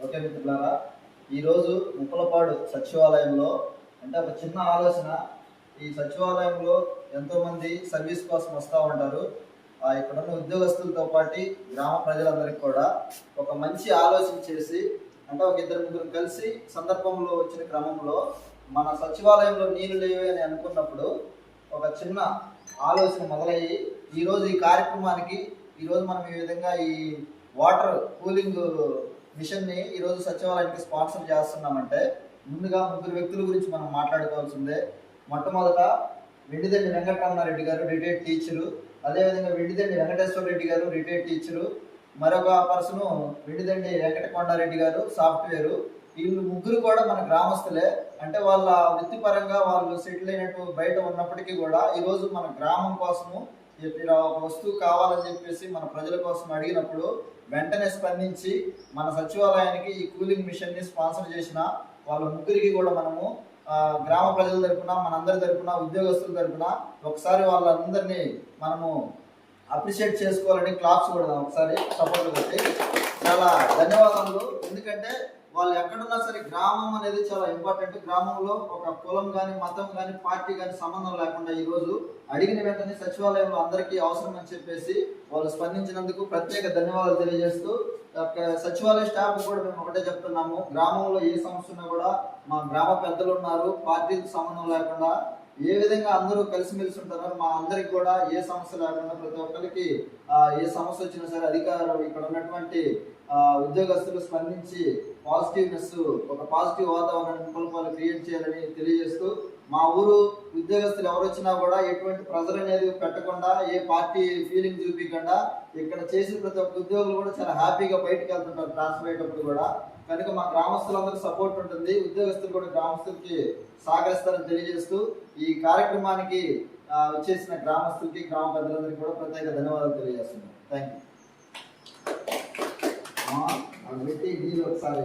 Okay మిత్రులారా, ఈరోజు ముప్పలపాడు సచివాలయంలో అంటే ఒక చిన్న ఆలోచన. ఈ సచివాలయంలో ఎంతోమంది సర్వీస్ కోసం వస్తూ ఉంటారు. ఇక్కడ ఉన్న ఉద్యోగస్తులతో పాటు గ్రామ ప్రజలందరికీ కూడా ఒక మంచి ఆలోచన చేసి, అంటే ఒక ఇద్దరు ముగ్గురు కలిసి సందర్భంలో వచ్చిన క్రమంలో మన సచివాలయంలో నీళ్లు లేవు అని అనుకున్నప్పుడు ఒక చిన్న ఆలోచన మొదలయ్యి ఈరోజు ఈ కార్యక్రమానికి ఈరోజు మనం ఈ విధంగా ఈ వాటర్ కూలింగ్ మిషన్ని ఈరోజు సచివాలయానికి స్పాన్సర్ చేస్తున్నామంటే ముందుగా ముగ్గురు వ్యక్తుల గురించి మనం మాట్లాడుకోవాల్సిందే. మొట్టమొదట వెండిదండి వెంకటరమణారెడ్డి గారు, రిటైర్డ్ టీచరు. అదేవిధంగా వెండిదండి వెంకటేశ్వర రెడ్డి గారు, రిటైర్డ్ టీచరు. మరొక పర్సను వెండిదండి వెంకటకొండారెడ్డి గారు, సాఫ్ట్వేరు. వీళ్ళు ముగ్గురు కూడా మన గ్రామస్తులే. అంటే వాళ్ళ వృత్తిపరంగా వాళ్ళు సెటిల్ అయినట్టు బయట ఉన్నప్పటికీ కూడా ఈరోజు మన గ్రామం కోసము ఇలా ఒక వస్తువు కావాలని చెప్పేసి మన ప్రజల కోసం అడిగినప్పుడు వెంటనే స్పందించి మన సచివాలయానికి ఈ కూలింగ్ మిషన్ని స్పాన్సర్ చేసిన వాళ్ళ ముగ్గురికి కూడా మనము గ్రామ ప్రజల తరపున, మనందరి తరపున, ఉద్యోగస్తుల తరపున ఒకసారి వాళ్ళందరినీ మనము అప్రిషియేట్ చేసుకోవాలని క్లాప్స్ కూడా ఒకసారి సపోర్ట్ కొట్టి చాలా ధన్యవాదాలు. ఎందుకంటే వాళ్ళు ఎక్కడున్నా సరే గ్రామం అనేది చాలా ఇంపార్టెంట్. గ్రామంలో ఒక కులం కానీ, మతం కానీ, పార్టీ కానీ సంబంధం లేకుండా ఈరోజు అడిగిన వెంటనే సచివాలయంలో అందరికీ అవసరం అని చెప్పేసి వాళ్ళు స్పందించినందుకు ప్రత్యేక ధన్యవాదాలు తెలియజేస్తూ సచివాలయ స్టాఫ్ కూడా మేము ఒకటే చెప్తున్నాము, గ్రామంలో ఏ సమస్య ఉన్నా కూడా మా గ్రామ పెద్దలు ఉన్నారు, పార్టీలకు సంబంధం లేకుండా ఏ విధంగా అందరూ కలిసిమెలిసి ఉంటారో మా అందరికి కూడా ఏ సమస్య లేకుండా ప్రతి ఒక్కరికి ఏ సమస్య వచ్చినా సరే అధికారులు ఇక్కడ ఉన్నటువంటి ఉద్యోగస్తులు స్పందించి పాజిటివ్నెస్, ఒక పాజిటివ్ వాతావరణాన్ని ముప్పలపాలు క్రియేట్ చేయాలని తెలియజేస్తూ మా ఊరు ఉద్యోగస్తులు ఎవరు వచ్చినా కూడా ఎటువంటి ప్రెజర్ అనేది పెట్టకుండా, ఏ పార్టీ ఫీలింగ్ చూపించకుండా ఇక్కడ చేసిన ప్రతి ఒక్క ఉద్యోగులు కూడా చాలా హ్యాపీగా బయటకు వెళ్తుంటారు ట్రాన్స్ఫర్ అయ్యేటప్పుడు కూడా. కనుక మా గ్రామస్తులందరూ సపోర్ట్ ఉంటుంది, ఉద్యోగస్తులు కూడా గ్రామస్తులకి సహకరిస్తారని తెలియజేస్తూ ఈ కార్యక్రమానికి వచ్చేసిన గ్రామస్తులకి, గ్రామ పెద్దలందరికీ కూడా ప్రత్యేక ధన్యవాదాలు తెలియజేస్తున్నాను. Thank you. ఒకసారి